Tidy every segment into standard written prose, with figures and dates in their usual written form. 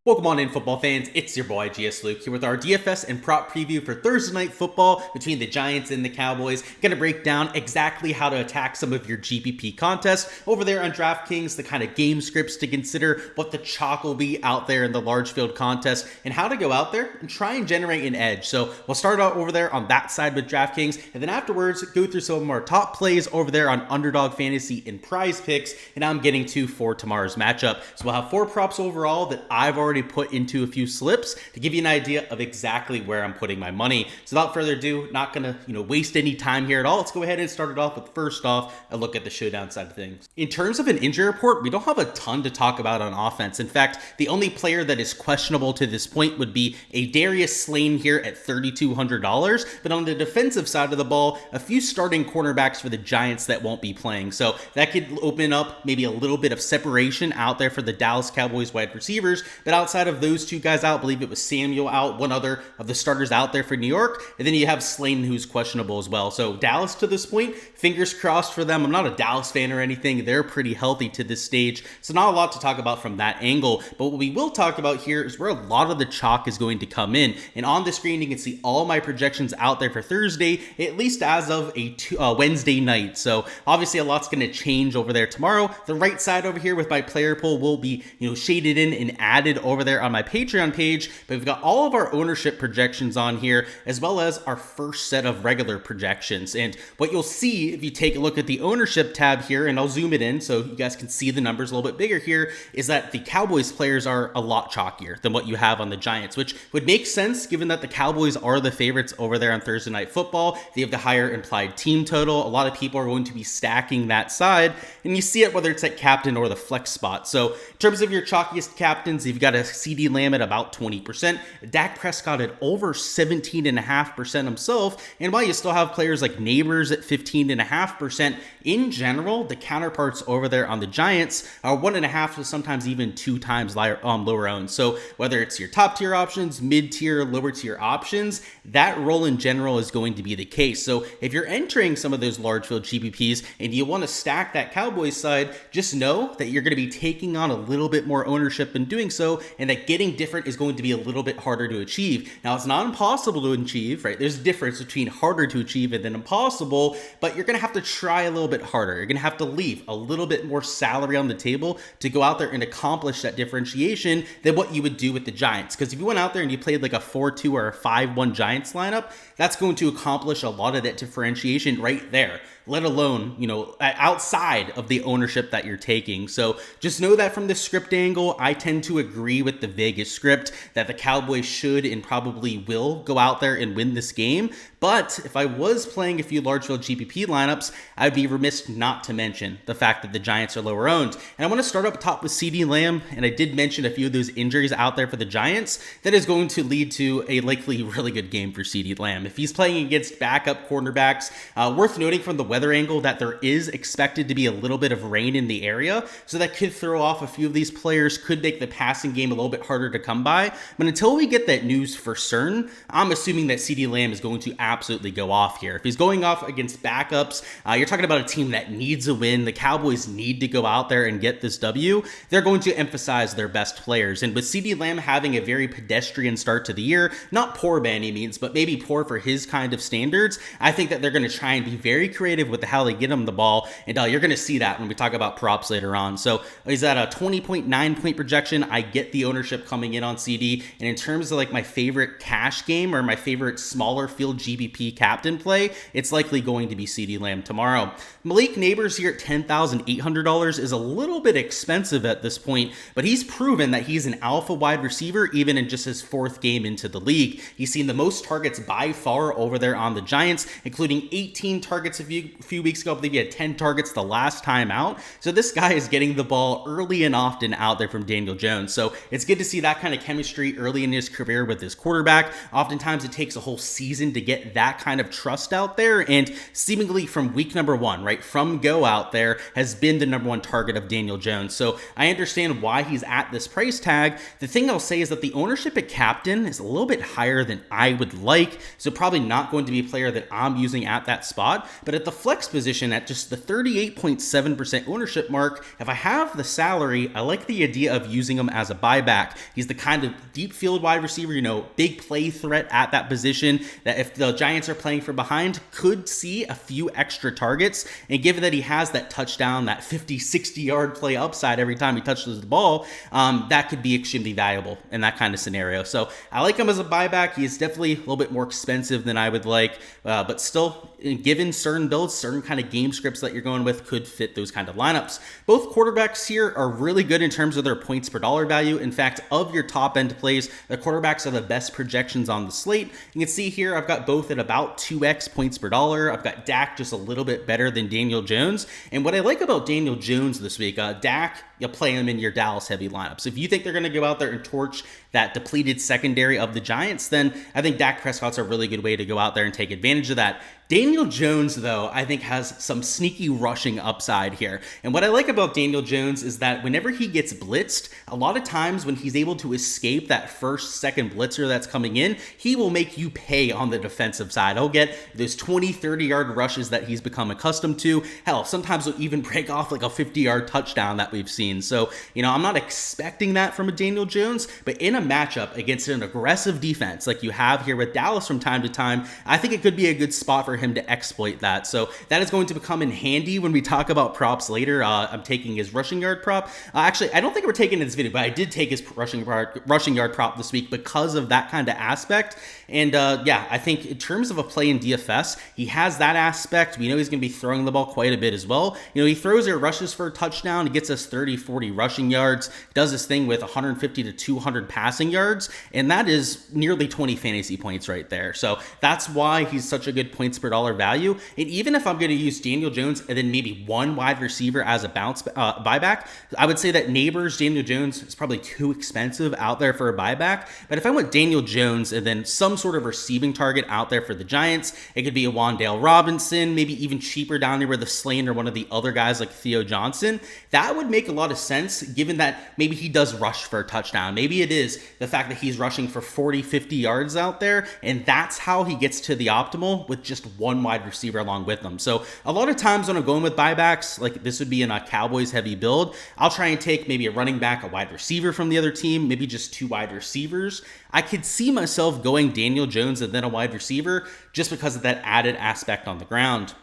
Welcome on in, football fans. It's your boy Gsluke here with our DFS and prop preview for Thursday night football between the Giants and the Cowboys. Gonna break down exactly how to attack some of your GPP contests over there on DraftKings, the kind of game scripts to consider, what the chalk will be out there in the large field contest, and how to go out there and try and generate an edge. So we'll start out over there on that side with DraftKings, and then afterwards go through some of our top plays over there on Underdog Fantasy and Prize Picks, and I'm getting to for tomorrow's matchup. So we'll have 4 props overall that I've already put into a few slips to give you an idea of exactly where I'm putting my money. So without further ado, not gonna waste any time here at all. Let's go ahead and start it off with, first off, a look at the showdown side of things. In terms of an injury report, we don't have a ton to talk about on offense. In fact, the only player that is questionable to this point would be a Darius Slayton here at $3,200. But on the defensive side of the ball, a few starting cornerbacks for the Giants that won't be playing. So that could open up maybe a little bit of separation out there for the Dallas Cowboys wide receivers. But outside of those two guys out, I believe it was Samuel out, one other of the starters out there for New York, and then you have Slayton, who's questionable as well. So Dallas to this point, fingers crossed for them. I'm not a Dallas fan or anything. They're pretty healthy to this stage, so not a lot to talk about from that angle. But what we will talk about here is where a lot of the chalk is going to come in. And on the screen, you can see all my projections out there for Thursday, at least as of a Wednesday night. So obviously a lot's going to change over there tomorrow. The right side over here with my player pool will be shaded in and added over there on my Patreon page, but we've got all of our ownership projections on here, as well as our first set of regular projections. And what you'll see if you take a look at the ownership tab here, and I'll zoom it in so you guys can see the numbers a little bit bigger here, is that the Cowboys players are a lot chalkier than what you have on the Giants, which would make sense given that the Cowboys are the favorites over there on Thursday Night Football. They have the higher implied team total. A lot of people are going to be stacking that side, and you see it whether it's at captain or the flex spot. So in terms of your chalkiest captains, you've got a CD Lamb at about 20%, Dak Prescott at over 17.5% himself, and while you still have players like Neighbors at 15.5%, in general, the counterparts over there on the Giants are 1.5 to sometimes even 2 times lower owned. So whether it's your top tier options, mid tier, lower tier options, that role in general is going to be the case. So if you're entering some of those large field GPPs and you want to stack that Cowboys side, just know that you're going to be taking on a little bit more ownership in doing so, and that getting different is going to be a little bit harder to achieve. Now, it's not impossible to achieve, right? There's a difference between harder to achieve and then impossible, but you're going to have to try a little bit harder. You're going to have to leave a little bit more salary on the table to go out there and accomplish that differentiation than what you would do with the Giants. Because if you went out there and you played like a 4-2 or a 5-1 Giants lineup, that's going to accomplish a lot of that differentiation right there, let alone, outside of the ownership that you're taking. So just know that from the script angle, I tend to agree with the Vegas script that the Cowboys should and probably will go out there and win this game. But if I was playing a few large field GPP lineups, I'd be remiss not to mention the fact that the Giants are lower owned. And I want to start up top with CD Lamb, and I did mention a few of those injuries out there for the Giants. That is going to lead to a likely really good game for CD Lamb. If he's playing against backup cornerbacks, worth noting from the weather angle that there is expected to be a little bit of rain in the area, so that could throw off a few of these players, could make the passing game a little bit harder to come by. But until we get that news for certain, I'm assuming that CD Lamb is going to absolutely go off here. If he's going off against backups, you're talking about a team that needs a win. The Cowboys need to go out there and get this W. They're going to emphasize their best players. And with CD Lamb having a very pedestrian start to the year, not poor by any means, but maybe poor for his kind of standards, I think that they're going to try and be very creative with how they get him the ball. And you're going to see that when we talk about props later on. So he's at a 20.9 point projection. I get the ownership coming in on CD. And in terms of like my favorite cash game or my favorite smaller field GPP captain play, it's likely going to be CD Lamb tomorrow. Malik Neighbors here at $10,800 is a little bit expensive at this point, but he's proven that he's an alpha wide receiver even in just his 4th game into the league. He's seen the most targets by far over there on the Giants, including 18 targets a few weeks ago. I believe he had 10 targets the last time out. So this guy is getting the ball early and often out there from Daniel Jones. So it's good to see that kind of chemistry early in his career with his quarterback. Oftentimes it takes a whole season to get that kind of trust out there, and seemingly from week number 1, right from go out there, has been the number 1 target of Daniel Jones. So I understand why he's at this price tag. The thing I'll say is that the ownership at captain is a little bit higher than I would like, so probably not going to be a player that I'm using at that spot. But at the flex position at just the 38.7% ownership mark, if I have the salary, I like the idea of using him as a buy buyback. He's the kind of deep field wide receiver, big play threat at that position that if the Giants are playing from behind, could see a few extra targets. And given that he has that touchdown, that 50, 60-yard play upside every time he touches the ball, that could be extremely valuable in that kind of scenario. So I like him as a buyback. He is definitely a little bit more expensive than I would like, but still, given certain builds, certain kind of game scripts that you're going with could fit those kind of lineups. Both quarterbacks here are really good in terms of their points per dollar value. In fact, of your top end plays, the quarterbacks are the best projections on the slate. You can see here, I've got both at about 2x points per dollar. I've got Dak just a little bit better than Daniel Jones. And what I like about Daniel Jones this week, Dak, you'll play him in your Dallas heavy lineups. If you think they're going to go out there and torch that depleted secondary of the Giants, then I think Dak Prescott's a really good way to go out there and take advantage of that. Daniel Jones, though, I think has some sneaky rushing upside here. And what I like about Daniel Jones is that whenever he gets blitzed, a lot of times when he's able to escape that first, second blitzer that's coming in, he will make you pay on the defensive side. He'll get those 20, 30-yard rushes that he's become accustomed to. Hell, sometimes he'll even break off like a 50-yard touchdown that we've seen. So, I'm not expecting that from a Daniel Jones, but in a matchup against an aggressive defense like you have here with Dallas from time to time, I think it could be a good spot for him to exploit that. So that is going to become in handy when we talk about props later. I'm taking his rushing yard prop. Actually, I don't think we're taking this video, but I did take his rushing yard prop this week because of that kind of aspect. And I think in terms of a play in DFS, he has that aspect. We know he's going to be throwing the ball quite a bit as well. He throws or rushes for a touchdown. He gets us 30, 40 rushing yards, does this thing with 150 to 200 passing yards, and that is nearly 20 fantasy points right there. So that's why he's such a good points per dollar value. And even if I'm going to use Daniel Jones and then maybe one wide receiver as a bounce buyback, I would say that Neighbors Daniel Jones is probably too expensive out there for a buyback. But if I went Daniel Jones and then some sort of receiving target out there for the Giants, it could be a Wan'Dale Robinson, maybe even cheaper down there with the Slane or one of the other guys like Theo Johnson. That would make a lot of sense given that maybe he does rush for a touchdown. Maybe it is the fact that he's rushing for 40, 50 yards out there, and that's how he gets to the optimal with just one wide receiver along with them. So a lot of times when I'm going with buybacks, like this would be in a Cowboys heavy build, I'll try and take maybe a running back, a wide receiver from the other team, maybe just two wide receivers. I could see myself going Daniel Jones and then a wide receiver just because of that added aspect on the ground.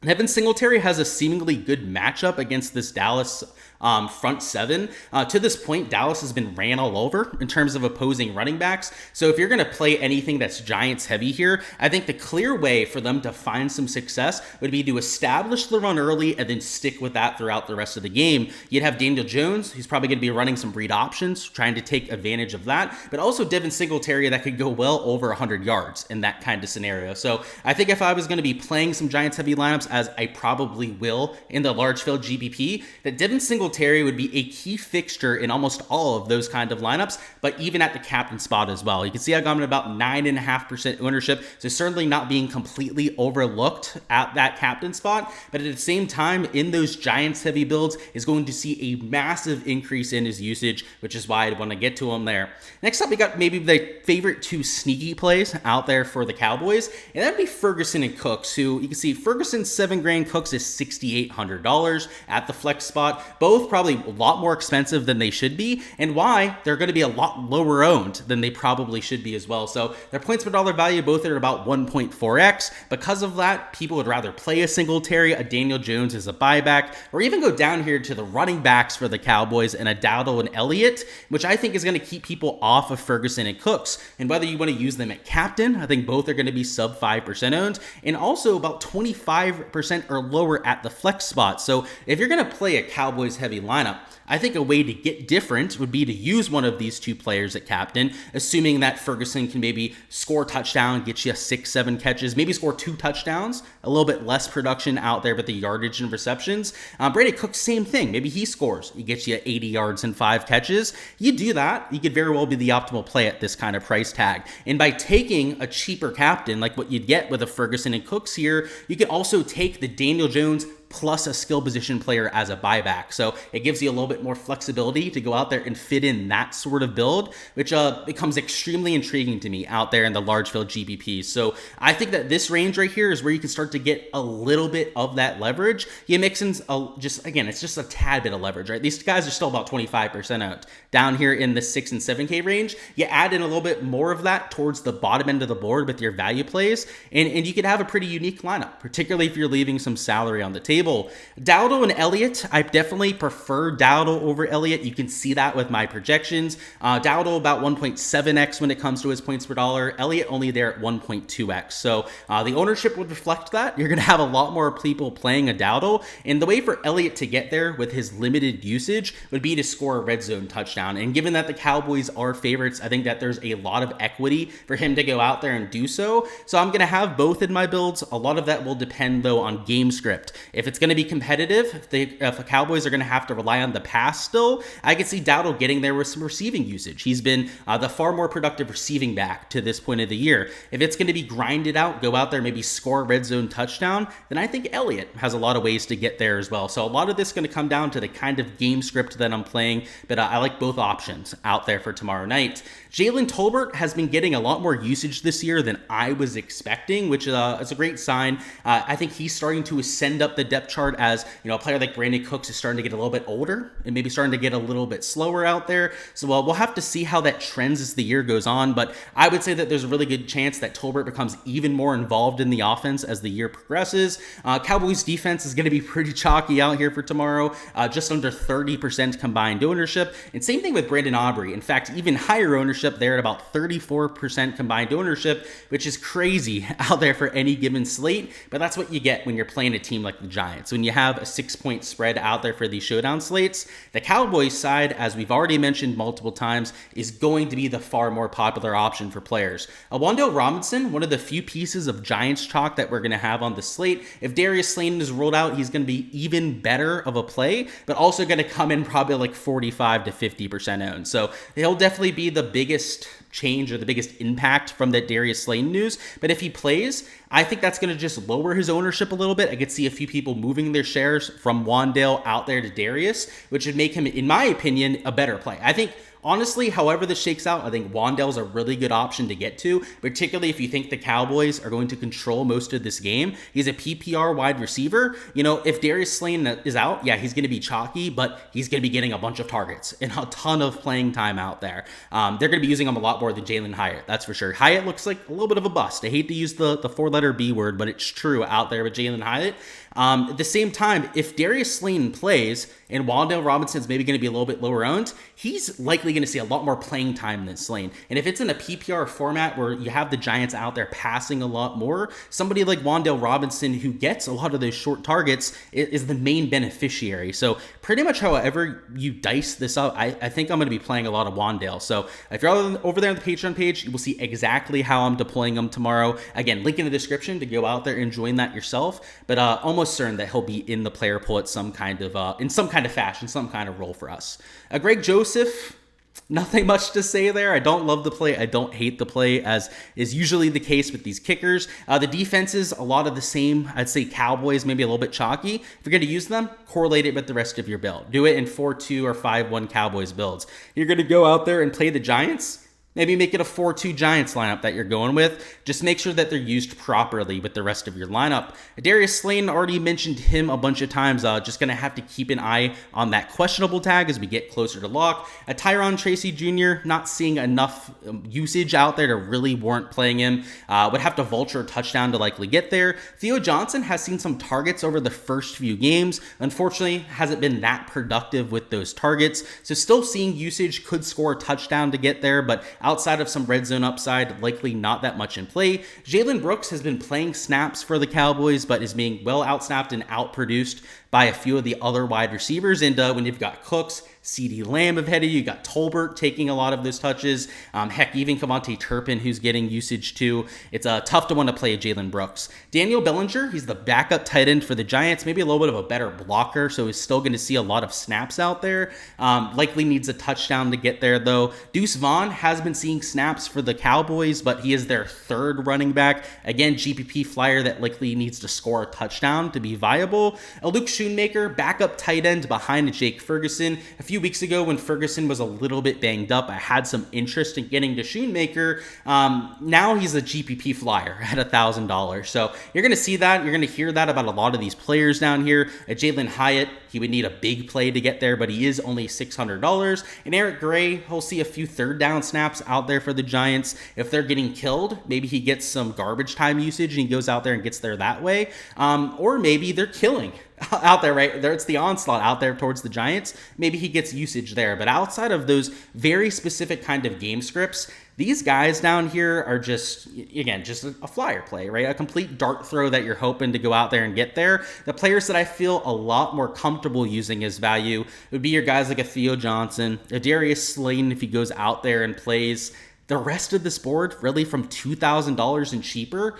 Devin Singletary has a seemingly good matchup against this Dallas front seven. To this point, Dallas has been ran all over in terms of opposing running backs. So if you're going to play anything that's Giants heavy here, I think the clear way for them to find some success would be to establish the run early and then stick with that throughout the rest of the game. You'd have Daniel Jones, who's probably going to be running some read options, trying to take advantage of that, but also Devin Singletary that could go well over 100 yards in that kind of scenario. So I think if I was going to be playing some Giants heavy lineups, as I probably will in the large field GPP, that Devin Singletary would be a key fixture in almost all of those kind of lineups, but even at the captain spot as well. You can see I got him at about 9.5% ownership, so certainly not being completely overlooked at that captain spot, but at the same time, in those Giants heavy builds, is going to see a massive increase in his usage, which is why I want to get to him there. Next up, we got maybe the favorite two sneaky plays out there for the Cowboys, and that'd be Ferguson and Cooks, who you can see Ferguson's $7,000, Cooks is $6,800 at the flex spot. Both probably a lot more expensive than they should be, and why they're going to be a lot lower owned than they probably should be as well. So their points per dollar value both are about 1.4x. Because of that, people would rather play a Singletary, a Daniel Jones as a buyback, or even go down here to the running backs for the Cowboys and a Dowdle and Elliott, which I think is going to keep people off of Ferguson and Cooks. And whether you want to use them at captain, I think both are going to be sub 5% owned, and also about 25% or lower at the flex spot. So if you're going to play a Cowboys heavy lineup, I think a way to get different would be to use one of these two players at captain, assuming that Ferguson can maybe score a touchdown, get you 6-7 catches, maybe score 2 touchdowns, a little bit less production out there with the yardage and receptions. Brady Cook, same thing. Maybe he scores. He gets you 80 yards and 5 catches. You do that, you could very well be the optimal play at this kind of price tag. And by taking a cheaper captain, like what you'd get with a Ferguson and Cooks here, you can also take the Daniel Jones plus a skill position player as a buyback. So it gives you a little bit more flexibility to go out there and fit in that sort of build, which becomes extremely intriguing to me out there in the large field GPPs. So I think that this range right here is where you can start to get a little bit of that leverage. You mix in it's just a tad bit of leverage, right? These guys are still about 25% out. Down here in the 6 and 7K range, you add in a little bit more of that towards the bottom end of the board with your value plays, and you could have a pretty unique lineup, particularly if you're leaving some salary on the table. Dowdle and Elliott, I definitely prefer Dowdle over Elliott. You can see that with my projections. Dowdle about 1.7x when it comes to his points per dollar. Elliott only there at 1.2x. So the ownership would reflect that. You're going to have a lot more people playing a Dowdle, and the way for Elliott to get there with his limited usage would be to score a red zone touchdown. And given that the Cowboys are favorites, I think that there's a lot of equity for him to go out there and do so. So I'm going to have both in my builds. A lot of that will depend, though, on game script. If it's going to be competitive, if the Cowboys are going to have to rely on the pass still, I could see Dowdle getting there with some receiving usage. He's been the far more productive receiving back to this point of the year. If it's going to be grinded out, go out there, maybe score a red zone touchdown, then I think Elliott has a lot of ways to get there as well. So a lot of this is going to come down to the kind of game script that I'm playing, but I like both options out there for tomorrow night. Jalen Tolbert has been getting a lot more usage this year than I was expecting, which is a great sign. I think he's starting to ascend up the depth chart as, a player like Brandon Cooks is starting to get a little bit older and maybe starting to get a little bit slower out there. So we'll have to see how that trends as the year goes on, but I would say that there's a really good chance that Tolbert becomes even more involved in the offense as the year progresses. Cowboys defense is going to be pretty chalky out here for tomorrow, just under 30% combined ownership. And same thing with Brandon Aubrey. In fact, even higher ownership there at about 34% combined ownership, which is crazy out there for any given slate. But that's what you get when you're playing a team like the Giants. When you have a 6-point spread out there for these showdown slates, the Cowboys side, as we've already mentioned multiple times, is going to be the far more popular option for players. Wan'Dale Robinson, one of the few pieces of Giants chalk that we're going to have on the slate. If Darius Slayton is rolled out, he's going to be even better of a play, but also going to come in probably like 45 to 50% owned. So he'll definitely be the biggest change or the biggest impact from that Darius Slayton news. But if he plays, I think that's going to just lower his ownership a little bit. I could see a few people moving their shares from Wan'Dale out there to Darius, which would make him, in my opinion, a better play. I think honestly, however this shakes out, I think Wan'Dale's a really good option to get to, particularly if you think the Cowboys are going to control most of this game. He's a PPR wide receiver. If Darius Slayton is out, yeah, he's going to be chalky, but he's going to be getting a bunch of targets and a ton of playing time out there. They're going to be using him a lot more than Jalen Hyatt, that's for sure. Hyatt looks like a little bit of a bust. I hate to use the 4-letter B word, but it's true out there with Jalen Hyatt. At the same time, if Darius Slayton plays and Wan'Dale Robinson's maybe going to be a little bit lower owned, he's likely going to see a lot more playing time than Slayton. And if it's in a PPR format where you have the Giants out there passing a lot more, somebody like Wan'Dale Robinson, who gets a lot of those short targets, is the main beneficiary. So pretty much however you dice this up, I think I'm going to be playing a lot of Wan'Dale. So if you're over there on the Patreon page, you will see exactly how I'm deploying them tomorrow. Again, link in the description to go out there and join that yourself. But almost certain that he'll be in the player pool at some kind of fashion, some kind of role for us. Greg Joseph, nothing much to say there. I don't love the play. I don't hate the play, as is usually the case with these kickers. The defenses, a lot of the same. I'd say Cowboys, maybe a little bit chalky. If you're going to use them, correlate it with the rest of your build. Do it in 4-2 or 5-1 Cowboys builds. You're going to go out there and play the Giants, maybe make it a 4-2 Giants lineup that you're going with. Just make sure that they're used properly with the rest of your lineup. Darius Slayton, already mentioned him a bunch of times. Just going to have to keep an eye on that questionable tag as we get closer to lock. Tyron Tracy Jr., not seeing enough usage out there to really warrant playing him. Would have to vulture a touchdown to likely get there. Theo Johnson has seen some targets over the first few games. Unfortunately, hasn't been that productive with those targets. So still seeing usage, could score a touchdown to get there, but outside of some red zone upside, likely not that much in play. Jalen Brooks has been playing snaps for the Cowboys, but is being well outsnapped and outproduced by a few of the other wide receivers. And when you've got Cooks, CeeDee Lamb ahead of you. You got Tolbert taking a lot of those touches. Heck, even Kevontae Turpin, who's getting usage too. It's tough to want to play Jalen Brooks. Daniel Bellinger, he's the backup tight end for the Giants, maybe a little bit of a better blocker, so he's still going to see a lot of snaps out there. Likely needs a touchdown to get there, though. Deuce Vaughn has been seeing snaps for the Cowboys, but he is their third running back. Again, GPP flyer that likely needs to score a touchdown to be viable. Luke Schoonmaker, backup tight end behind Jake Ferguson. A few weeks ago when Ferguson was a little bit banged up, I had some interest in getting to Schoonmaker. Now he's a GPP flyer at $1,000. So you're going to see that. You're going to hear that about a lot of these players down here. Jalen Hyatt, he would need a big play to get there, but he is only $600. And Eric Gray, he'll see a few third down snaps out there for the Giants. If they're getting killed, maybe he gets some garbage time usage and he goes out there and gets there that way. Or maybe they're killing out there, right? It's the onslaught out there towards the Giants. Maybe he gets usage there. But outside of those very specific kind of game scripts, these guys down here are just, again, just a flyer play, right? A complete dart throw that you're hoping to go out there and get there. The players that I feel a lot more comfortable using as value would be your guys like a Theo Johnson, a Darius Slayton if he goes out there and plays. The rest of this board, really from $2,000 and cheaper,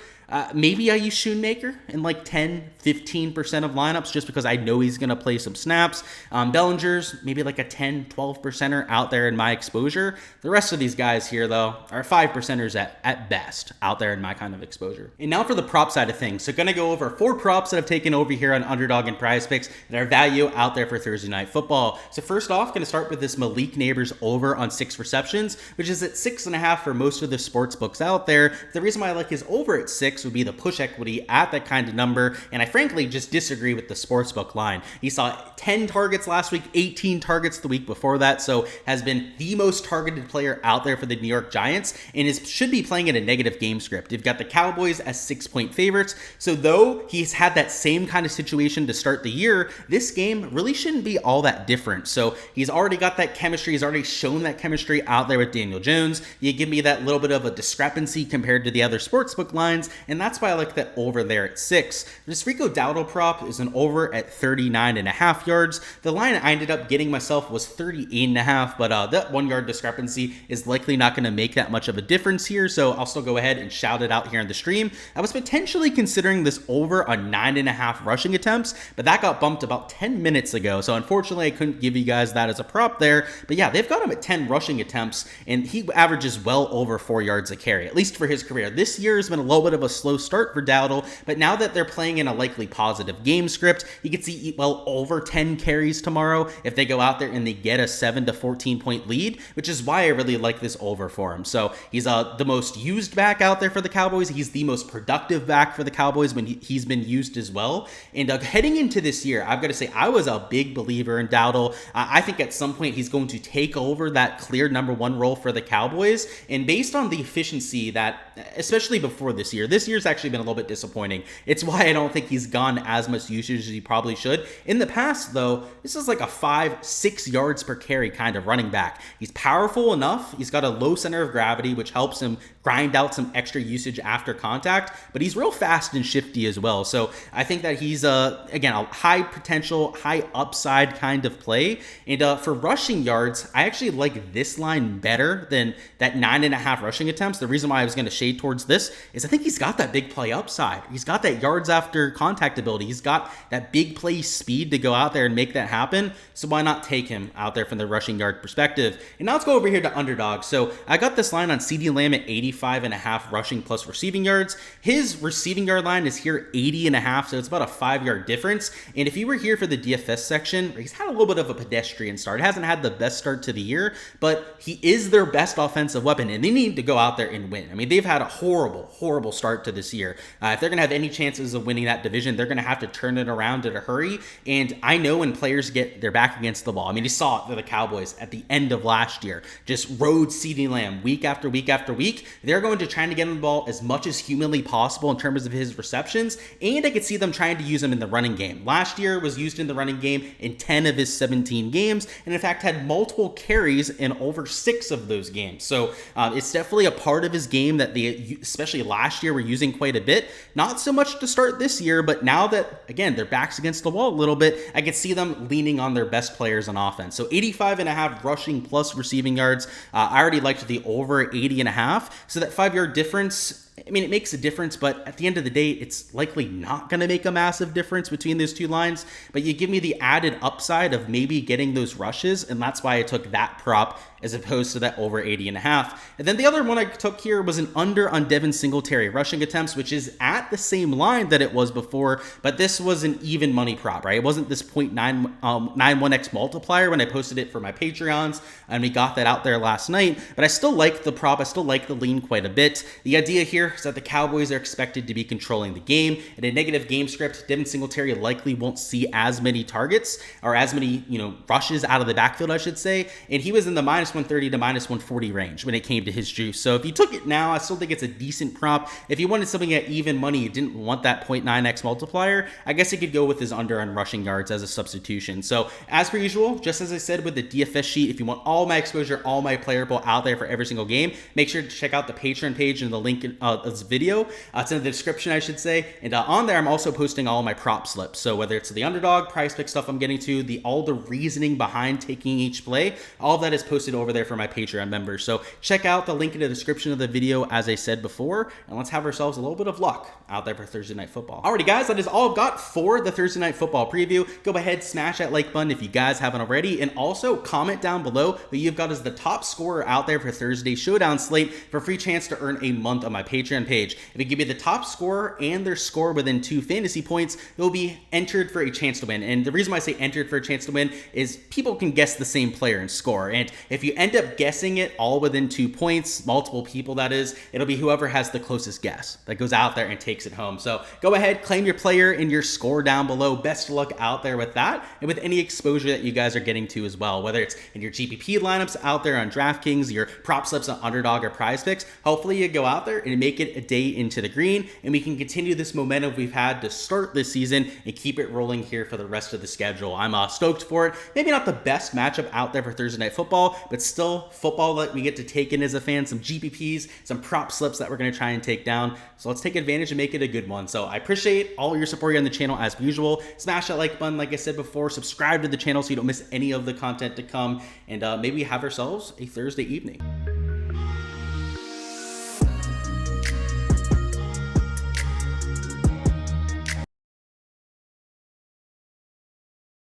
maybe I use Schoonmaker in like 10, 15% of lineups just because I know he's going to play some snaps. Bellinger's maybe like a 10, 12%er out there in my exposure. The rest of these guys here, though, are 5%ers at best out there in my kind of exposure. And now for the prop side of things. So going to go over 4 props that I've taken over here on Underdog and PrizePicks that are value out there for Thursday Night Football. So first off, going to start with this Malik Neighbors over on 6 receptions, which is at 6.5 for most of the sports books out there. The reason why I like his over at 6 would be the push equity at that kind of number, and I frankly just disagree with the sportsbook line. He saw 10 targets last week, 18 targets the week before that, so has been the most targeted player out there for the New York Giants, and should be playing in a negative game script. You've got the Cowboys as 6-point favorites, so though he's had that same kind of situation to start the year, this game really shouldn't be all that different. So he's already got that chemistry, he's already shown that chemistry out there with Daniel Jones. You give me that little bit of a discrepancy compared to the other sportsbook lines, and that's why I like that over there at 6. This Rico Dowdle prop is an over at 39.5 yards. The line I ended up getting myself was 38.5, but that 1 yard discrepancy is likely not going to make that much of a difference here, so I'll still go ahead and shout it out here in the stream. I was potentially considering this over on 9.5 rushing attempts, but that got bumped about 10 minutes ago, so unfortunately I couldn't give you guys that as a prop there. But yeah, they've got him at 10 rushing attempts, and he averages well over 4 yards a carry, at least for his career. This year has been a little bit of a slow start for Dowdle, but now that they're playing in a likely positive game script, you could see well over 10 carries tomorrow if they go out there and they get a 7 to 14 point lead, which is why I really like this over for him. So he's the most used back out there for the Cowboys. He's the most productive back for the Cowboys when he's been used as well. And heading into this year, I've got to say I was a big believer in Dowdle. I think at some point he's going to take over that clear number 1 role for the Cowboys. And based on the efficiency that, especially before this year's actually been a little bit disappointing. It's why I don't think he's gone as much usage as he probably should. In the past, though, this is like a 5-6 yards per carry kind of running back. He's powerful enough. He's got a low center of gravity, which helps him grind out some extra usage after contact, but he's real fast and shifty as well. So I think that he's, again, a high potential, high upside kind of play. And for rushing yards, I actually like this line better than that 9.5 rushing attempts. The reason why I was going to shade towards this is I think he's got that big play upside. He's got that yards after contact ability. He's got that big play speed to go out there and make that happen. So why not take him out there from the rushing yard perspective? And now let's go over here to Underdog. So I got this line on CeeDee Lamb at 85.5 rushing plus receiving yards. His receiving yard line is here 80.5, so it's about a 5-yard difference. And if you were here for the DFS section, he's had a little bit of a pedestrian start. He hasn't had the best start to the year, but he is their best offensive weapon, and they need to go out there and win. I mean, they've had a horrible start to this year. If they're going to have any chances of winning that division, they're going to have to turn it around in a hurry. And I know when players get their back against the ball, I mean, you saw it for the Cowboys at the end of last year, just rode CeeDee Lamb week after week after week. They're going to try to get him the ball as much as humanly possible in terms of his receptions, and I could see them trying to use him in the running game. Last year was used in the running game in 10 of his 17 games, and in fact had multiple carries in over 6 of those games. So it's definitely a part of his game that they, especially last year, were using quite a bit. Not so much to start this year, but now that, again, their back's against the wall a little bit, I could see them leaning on their best players on offense. So 85.5 rushing plus receiving yards. I already liked the over 80.5. So that 5-yard difference, I mean, it makes a difference, but at the end of the day, it's likely not going to make a massive difference between those two lines. But you give me the added upside of maybe getting those rushes, and that's why I took that prop as opposed to that over 80.5. And then the other one I took here was an under on Devin Singletary rushing attempts, which is at the same line that it was before, but this was an even money prop, right? It wasn't this 0.91x multiplier when I posted it for my Patreons, and we got that out there last night. But I still like the prop. I still like the lean quite a bit. The idea here is that the Cowboys are expected to be controlling the game. In a negative game script, Devin Singletary likely won't see as many targets or as many, rushes out of the backfield, I should say. And he was in the minus 130 to minus 140 range when it came to his juice. So if you took it now, I still think it's a decent prop. If you wanted something at even money, you didn't want that 0.9x multiplier, I guess you could go with his under on rushing yards as a substitution. So as per usual, just as I said with the DFS sheet, if you want all my exposure, all my player pool out there for every single game, make sure to check out the Patreon page and the link in this video. It's in the description, I should say. And on there, I'm also posting all my prop slips. So whether it's the Underdog Prize Picks stuff I'm getting to, all the reasoning behind taking each play, all of that is posted over there for my Patreon members. So check out the link in the description of the video, as I said before, and let's have ourselves a little bit of luck out there for Thursday Night Football. Alrighty, guys, that is all I've got for the Thursday Night Football preview. Go ahead, smash that like button if you guys haven't already, and also comment down below who you've got as the top scorer out there for Thursday's Showdown slate for a free chance to earn a month on my Patreon page. If you give me the top scorer and their score within 2 fantasy points, you'll be entered for a chance to win. And the reason why I say entered for a chance to win is people can guess the same player and score. And if you end up guessing it all within 2 points, multiple people that is, it'll be whoever has the closest guess that goes out there and takes it home. So go ahead, claim your player and your score down below. Best of luck out there with that and with any exposure that you guys are getting to as well, whether it's in your GPP lineups out there on DraftKings, your prop slips on Underdog or PrizePicks. Hopefully you go out there and make it a day into the green, and we can continue this momentum we've had to start this season and keep it rolling here for the rest of the schedule. I'm stoked for it. Maybe not the best matchup out there for Thursday Night Football, but still football that we get to take in as a fan, some GPPs, some prop slips that we're going to try and take down. So let's take advantage and make it a good one. So I appreciate all your support here on the channel as usual. Smash that like button, like I said before. Subscribe to the channel so you don't miss any of the content to come, and maybe have ourselves a Thursday evening.